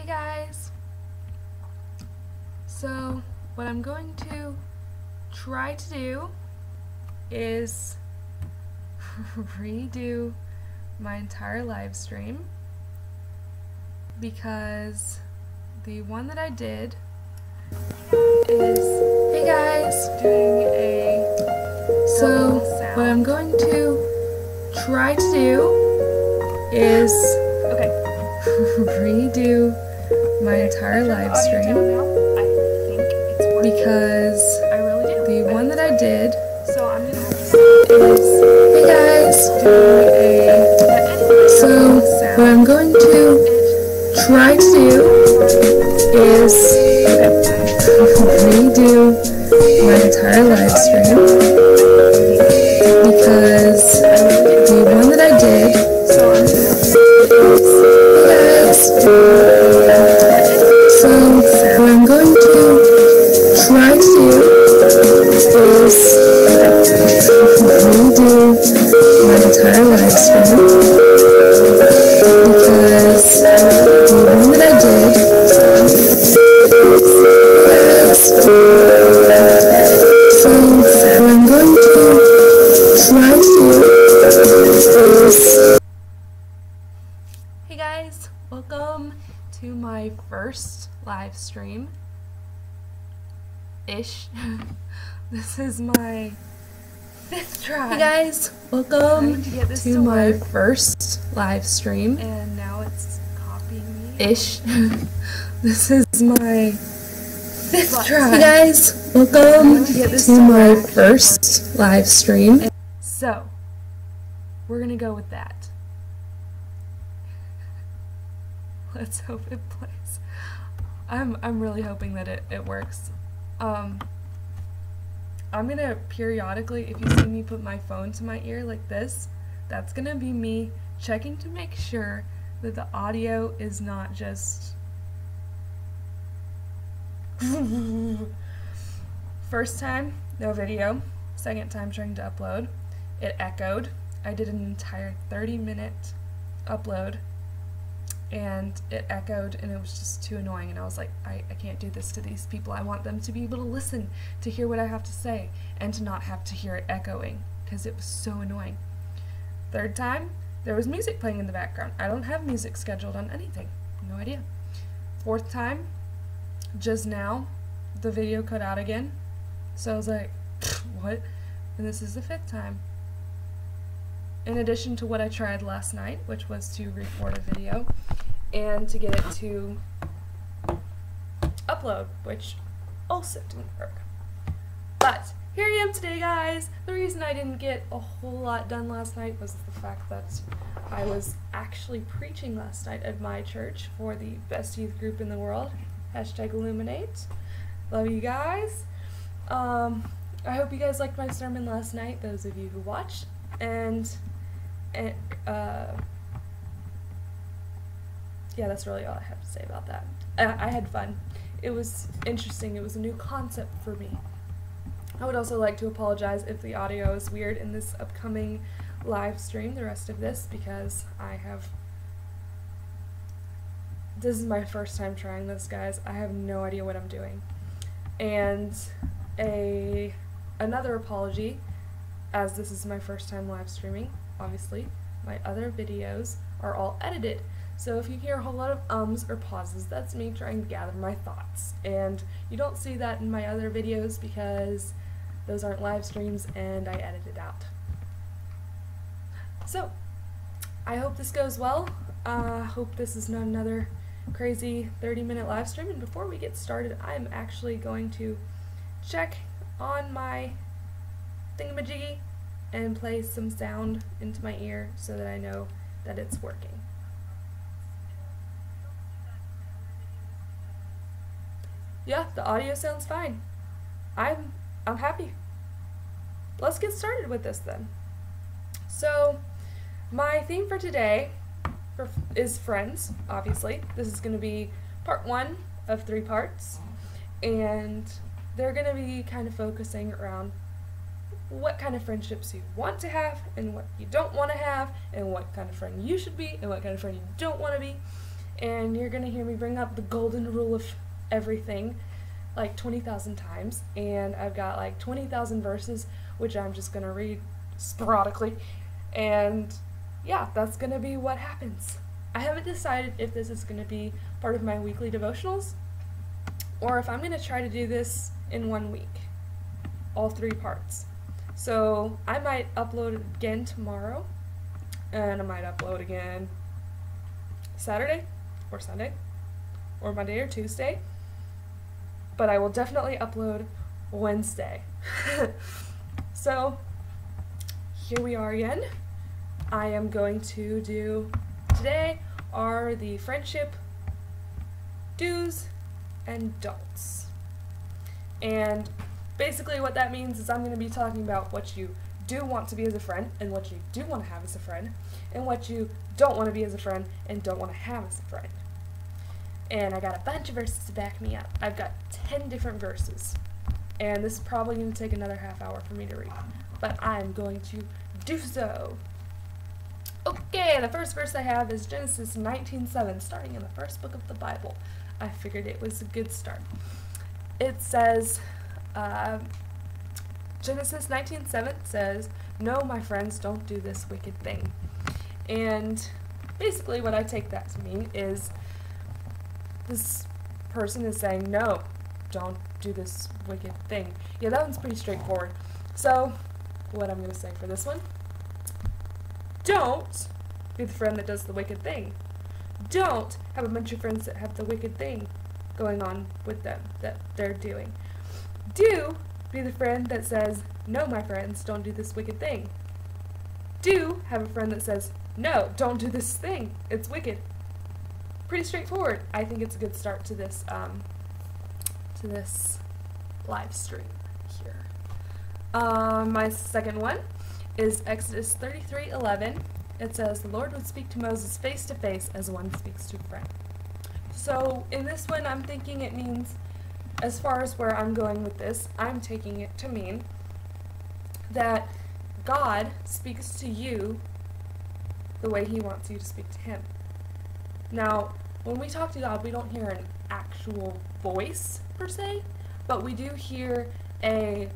Hey guys! So what I'm going to try to do is redo my entire live stream because the one that I did is, hey guys, doing a so what I'm going to try to do is redo my entire live stream because the one that I did is, hey guys, so what I'm going to try to do is redo my entire live stream because the one that I did so what I'm going to try to do is redo my entire live stream because the one that I did so what I'm going to try to do is, hey guys, welcome to my first live stream ish. This is my 5th try. Hey guys, welcome to my first live stream. And now it's copying me ish. This is my 5th try. Hey guys, welcome to my first live stream. So we're gonna go with that. Let's hope it plays. I'm really hoping that it works. I'm gonna periodically, if you see me put my phone to my ear like this, that's gonna be me checking to make sure that the audio is not just first time, no video. Second time trying to upload, it echoed. I did an entire 30-minute upload and it echoed and it was just too annoying, and I was like, I can't do this to these people. I want them to be able to listen, to hear what I have to say, and to not have to hear it echoing, because it was so annoying. Third time, there was music playing in the background. I don't have music scheduled on anything. No idea. Fourth time, just now, the video cut out again. So I was like, what? And this is the 5th time. In addition to what I tried last night, which was to record a video and to get it to upload, which also didn't work. But here I am today, guys. The reason I didn't get a whole lot done last night was the fact that I was actually preaching last night at my church for the best youth group in the world. #Illuminate. Love you guys. I hope you guys liked my sermon last night, those of you who watched. And yeah, that's really all I have to say about that. I had fun. It was interesting. It was a new concept for me. I would also like to apologize if the audio is weird in this upcoming live stream, the rest of this, because this is my first time trying this, guys. I have no idea what I'm doing. And another apology, as this is my first time live streaming, obviously, my other videos are all edited. So if you hear a whole lot of ums or pauses, that's me trying to gather my thoughts. And you don't see that in my other videos because those aren't live streams and I edit it out. So, I hope this goes well. Hope this is not another crazy 30-minute live stream. And before we get started, I'm actually going to check on my thingamajiggy and play some sound into my ear so that I know that it's working. Yeah, the audio sounds fine. I'm happy. Let's get started with this then. So, my theme for today is friends, obviously. This is going to be part 1 of 3 parts, and they're going to be kind of focusing around what kind of friendships you want to have and what you don't want to have, and what kind of friend you should be and what kind of friend you don't want to be. and you're going to hear me bring up the golden rule of everything like 20,000 times, and I've got like 20,000 verses, which I'm just going to read sporadically, and yeah, that's going to be what happens. I haven't decided if this is going to be part of my weekly devotionals, or if I'm going to try to do this in 1 week, all 3 parts. So I might upload it again tomorrow, and I might upload again Saturday, or Sunday, or Monday or Tuesday, but I will definitely upload Wednesday. So here we are again. I am going to do, today are the friendship do's and don'ts. And basically what that means is I'm going to be talking about what you do want to be as a friend, and what you do want to have as a friend, and what you don't want to be as a friend and don't want to have as a friend. And I got a bunch of verses to back me up. I've got 10 different verses, and this is probably going to take another half hour for me to read, but I'm going to do so. Okay, the first verse I have is Genesis 19:7, starting in the first book of the Bible. I figured it was a good start. It says, Genesis 19:7 says, "No, my friends, don't do this wicked thing." And basically what I take that to mean is this person is saying, no, don't do this wicked thing. Yeah, that one's pretty straightforward. So, what I'm going to say for this one, don't be the friend that does the wicked thing. Don't have a bunch of friends that have the wicked thing going on with them that they're doing. Do be the friend that says, no, my friends, don't do this wicked thing. Do have a friend that says, no, don't do this thing. It's wicked. Pretty straightforward. I think it's a good start to this live stream here. My second one is Exodus 33:11. It says, "The Lord would speak to Moses face to face as one speaks to a friend." So in this one, I'm thinking it means, as far as where I'm going with this, I'm taking it to mean that God speaks to you the way He wants you to speak to Him. Now, when we talk to God, we don't hear an actual voice, per se, but we do hear a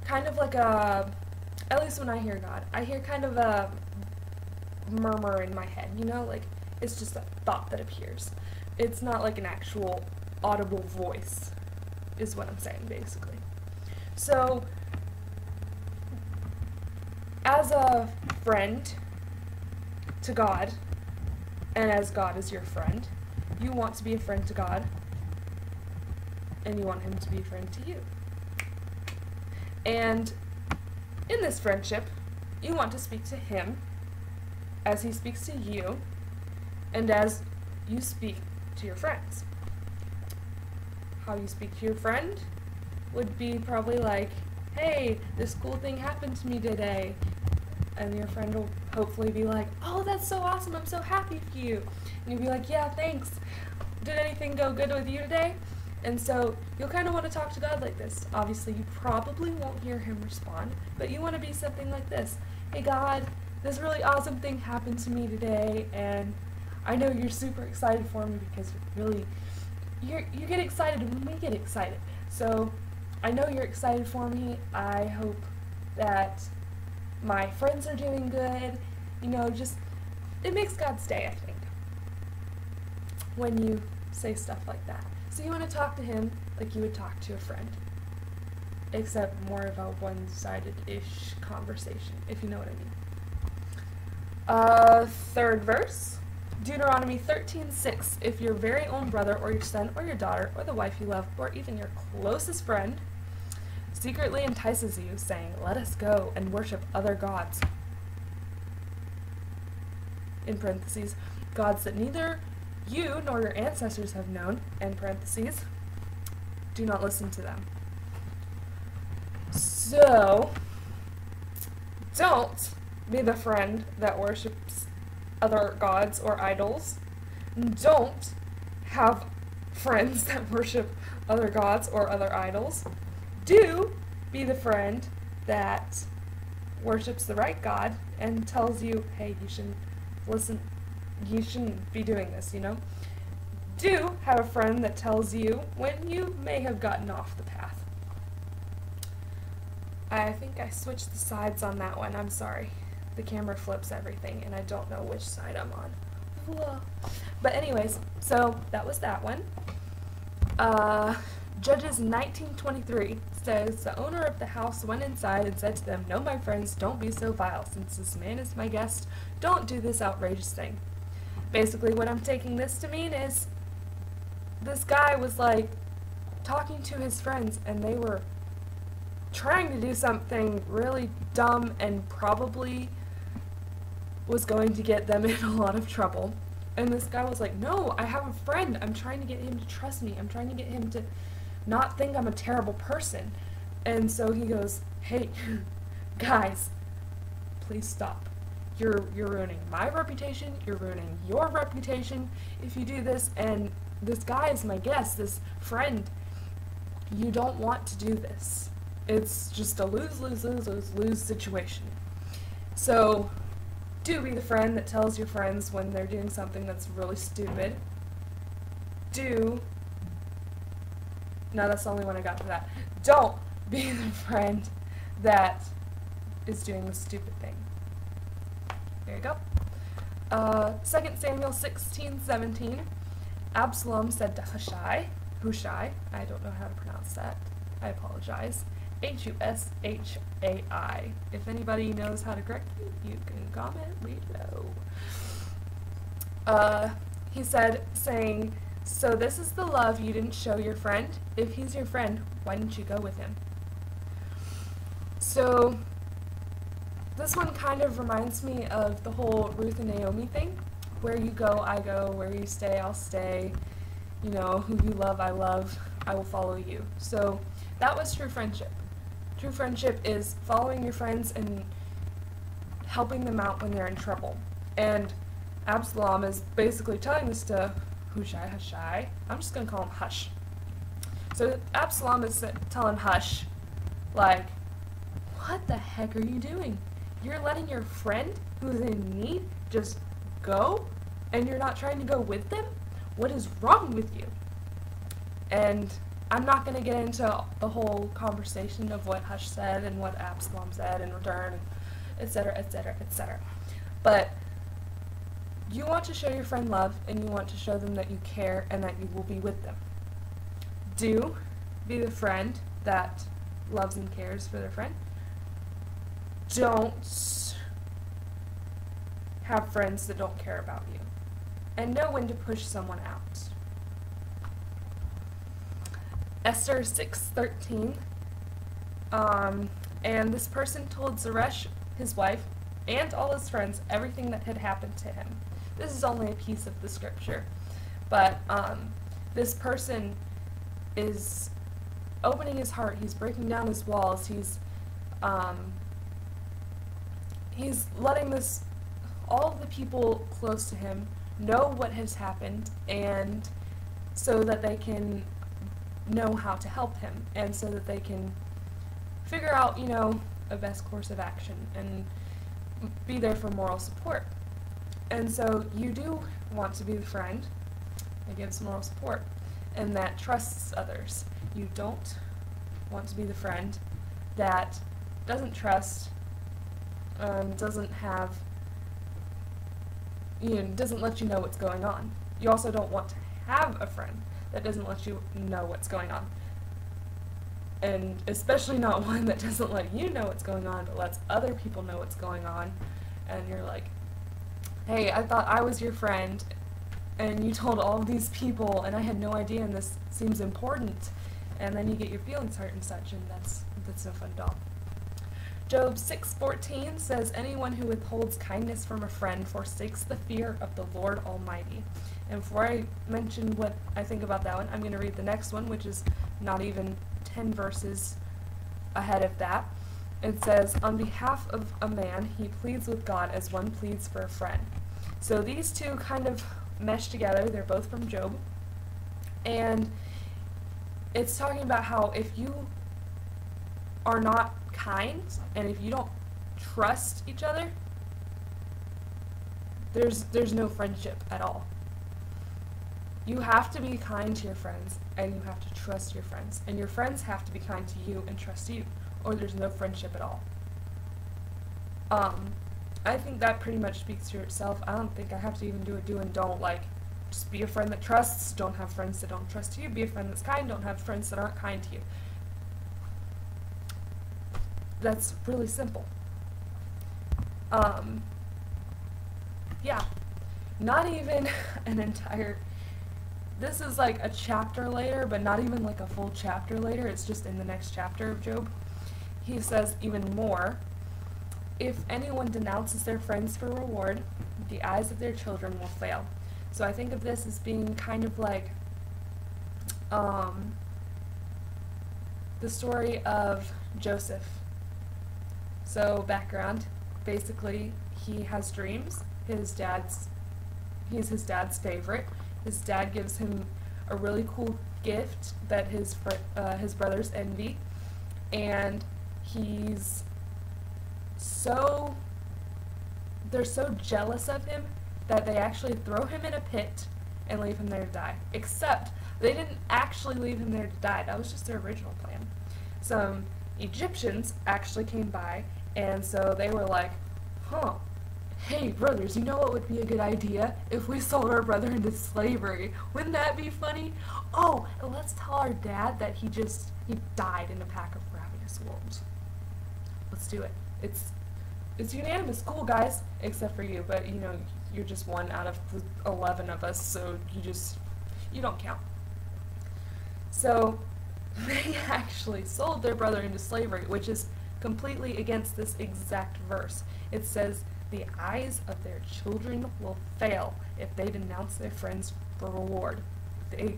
kind of like a, at least when I hear God, I hear kind of a murmur in my head, you know, like it's just a thought that appears. It's not like an actual audible voice, is what I'm saying, basically. So, as a friend to God, and as God is your friend, you want to be a friend to God, and you want Him to be a friend to you. And in this friendship, you want to speak to Him as He speaks to you, and as you speak to your friends. How you speak to your friend would be probably like, hey, this cool thing happened to me today. And your friend will hopefully be like, oh, that's so awesome, I'm so happy for you. And you'll be like, yeah, thanks. Did anything go good with you today? And so you'll kind of want to talk to God like this. Obviously, you probably won't hear Him respond, but you want to be something like this. Hey, God, this really awesome thing happened to me today, and I know you're super excited for me because you get excited when we get excited. So I know you're excited for me. I hope that my friends are doing good. You know, just, it makes God's day, I think, when you say stuff like that. So you want to talk to Him like you would talk to a friend, except more of a one-sided-ish conversation, if you know what I mean. Third verse, Deuteronomy 13:6. If your very own brother or your son or your daughter or the wife you love or even your closest friend secretly entices you, saying, let us go and worship other gods, in parentheses, gods that neither you nor your ancestors have known, in parentheses, do not listen to them. So, don't be the friend that worships other gods or idols. Don't have friends that worship other gods or other idols. Do be the friend that worships the right God and tells you, hey, you shouldn't listen you shouldn't be doing this, you know? Do have a friend that tells you when you may have gotten off the path. I think I switched the sides on that one. I'm sorry. The camera flips everything, and I don't know which side I'm on. Whoa. But anyways, so that was that one. Judges 19:23 says, the owner of the house went inside and said to them, "No, my friends, don't be so vile. Since this man is my guest, don't do this outrageous thing." Basically, what I'm taking this to mean is this guy was like talking to his friends, and they were trying to do something really dumb and probably was going to get them in a lot of trouble. And this guy was like, "No, I have a friend. I'm trying to get him to trust me. I'm trying to get him to not think I'm a terrible person." And so he goes, "Hey, guys, please stop. You're ruining my reputation. You're ruining your reputation if you do this. And this guy is my guest, this friend. You don't want to do this. It's just a lose situation. So do be the friend that tells your friends when they're doing something that's really stupid. No, that's the only one I got for that. Don't be the friend that is doing the stupid thing." There you go. 2 Samuel 16:17. Absalom said to Hushai, I don't know how to pronounce that. I apologize. Hushai. If anybody knows how to correct me, you can comment below. He said, saying, "So this is the love you didn't show your friend? If he's your friend, why didn't you go with him?" So this one kind of reminds me of the whole Ruth and Naomi thing, where you go, I go, where you stay, I'll stay, you know, who you love, I will follow you. So that was true friendship. True friendship is following your friends and helping them out when they're in trouble. And Absalom is basically telling this to Hushai. I'm just going to call him Hush. So Absalom is telling Hush, like, what the heck are you doing? You're letting your friend who's in need just go, and you're not trying to go with them? What is wrong with you? And I'm not going to get into the whole conversation of what Hush said and what Absalom said in return, etc., etc., etc. But you want to show your friend love, and you want to show them that you care and that you will be with them. Do be the friend that loves and cares for their friend. Don't have friends that don't care about you. And know when to push someone out. Esther 6:13. And this person told Zeresh, his wife, and all his friends everything that had happened to him. This is only a piece of the scripture. But this person is opening his heart. He's breaking down his walls. He's letting all of the people close to him know what has happened, and so that they can know how to help him, and so that they can figure out, you know, a best course of action and be there for moral support. And so you do want to be the friend that gives moral support and that trusts others. You don't want to be the friend that doesn't trust, doesn't let you know what's going on. You also don't want to have a friend that doesn't let you know what's going on. And especially not one that doesn't let you know what's going on, but lets other people know what's going on. And you're like, "Hey, I thought I was your friend, and you told all of these people, and I had no idea, and this seems important." And then you get your feelings hurt and such, and that's no fun at all. Job 6:14 says, "Anyone who withholds kindness from a friend forsakes the fear of the Lord Almighty." And before I mention what I think about that one, I'm going to read the next one, which is not even 10 verses ahead of that. It says, "On behalf of a man, he pleads with God as one pleads for a friend." So these two kind of mesh together. They're both from Job. And it's talking about how if you are not kind, and if you don't trust each other, there's no friendship at all. You have to be kind to your friends, and you have to trust your friends, and your friends have to be kind to you and trust you, or there's no friendship at all. I think that pretty much speaks for itself. I don't think I have to even do a do and don't, like, just be a friend that trusts, don't have friends that don't trust you, be a friend that's kind, don't have friends that aren't kind to you. That's really simple. Yeah, not even an entire, this is like a chapter later, but not even like a full chapter later, it's just in the next chapter of Job. He says even more, if anyone denounces their friends for reward, the eyes of their children will fail. So I think of this as being kind of like the story of Joseph. So background, basically he has dreams. He's his dad's favorite. His dad gives him a really cool gift that his brothers envy, and they're so jealous of him that they actually throw him in a pit and leave him there to die. Except they didn't actually leave him there to die. That was just their original plan. Some Egyptians actually came by, and so they were like, hey brothers, you know what would be a good idea if we sold our brother into slavery? Wouldn't that be funny? Oh, and let's tell our dad that he died in a pack of ravenous wolves. Let's do it. It's unanimous. Cool, guys, except for you, but you're just one out of the 11 of us, so you don't count. So they actually sold their brother into slavery, which is completely against this exact verse. It says, the eyes of their children will fail if they denounce their friends for reward. It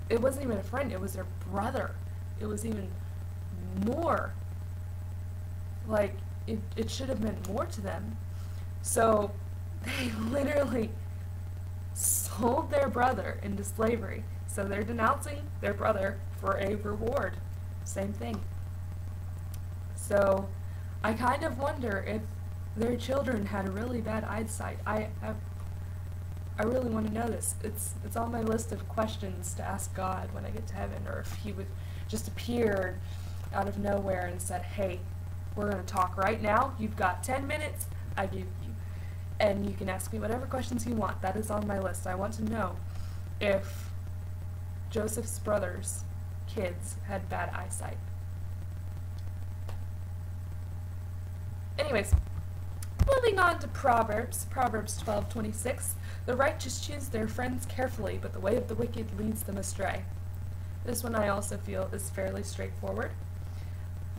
wasn't even a friend, it was their brother. It was even more. Like, it should have meant more to them. So they literally sold their brother into slavery. So they're denouncing their brother for a reward. Same thing. So I kind of wonder if their children had really bad eyesight. I really want to know this. It's on my list of questions to ask God when I get to heaven, or if he would just appear out of nowhere and said, hey, we're going to talk right now. You've got 10 minutes. I give you. And you can ask me whatever questions you want. That is on my list. I want to know if Joseph's brothers' kids had bad eyesight. Anyways, moving on to Proverbs 12:26. The righteous choose their friends carefully, but the way of the wicked leads them astray. This one I also feel is fairly straightforward.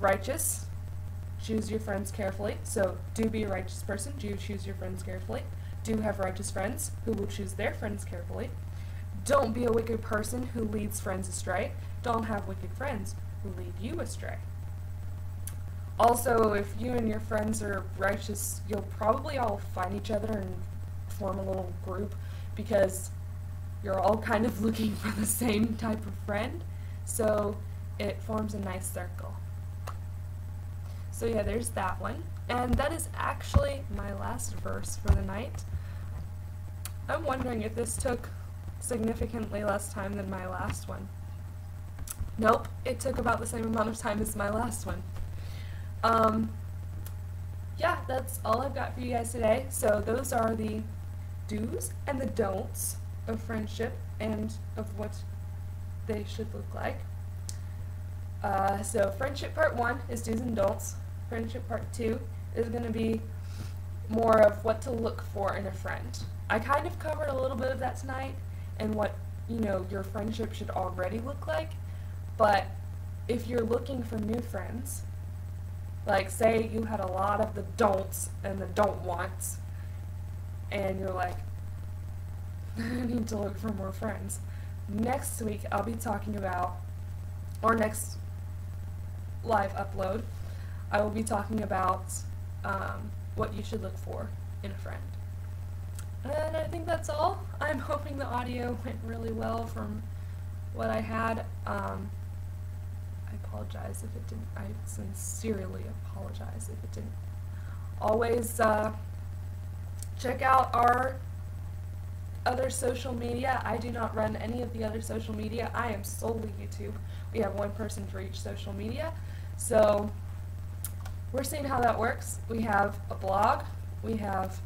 Righteous, choose your friends carefully. So do be a righteous person. Do choose your friends carefully. Do have righteous friends who will choose their friends carefully. Don't be a wicked person who leads friends astray. Don't have wicked friends who lead you astray. Also, if you and your friends are righteous, you'll probably all find each other and form a little group because you're all kind of looking for the same type of friend. So it forms a nice circle. So yeah, there's that one. And that is actually my last verse for the night. I'm wondering if this took significantly less time than my last one. Nope, it took about the same amount of time as my last one. Yeah, that's all I've got for you guys today. So those are the do's and the don'ts of friendship and of what they should look like. So friendship part 1 is do's and don'ts. Friendship part 2 is going to be more of what to look for in a friend. I kind of covered a little bit of that tonight and what, your friendship should already look like. But if you're looking for new friends, like say you had a lot of the don'ts and the don't wants, and you're like, I need to look for more friends. Next week I'll be talking about, or next live upload, I will be talking about what you should look for in a friend. And I think that's all. I'm hoping the audio went really well from what I had. I apologize if it didn't. I sincerely apologize if it didn't. Always check out our other social media. I do not run any of the other social media. I am solely YouTube. We have one person for each social media. So we're seeing how that works. We have a blog. We have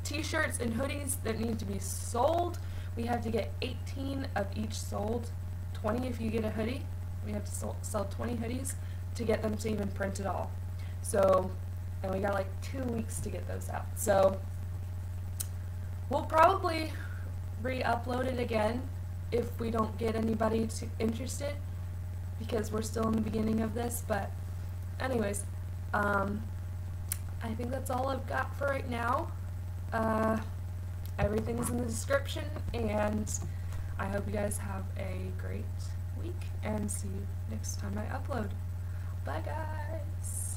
t-shirts and hoodies that need to be sold. We have to get 18 of each sold. 20 if you get a hoodie. We have to sell 20 hoodies to get them to even print it all. So, and we got like 2 weeks to get those out. So we'll probably re-upload it again if we don't get anybody interested, because we're still in the beginning of this. But anyways, I think that's all I've got for right now. Everything is in the description, and I hope you guys have a great week, and see you next time I upload. Bye guys!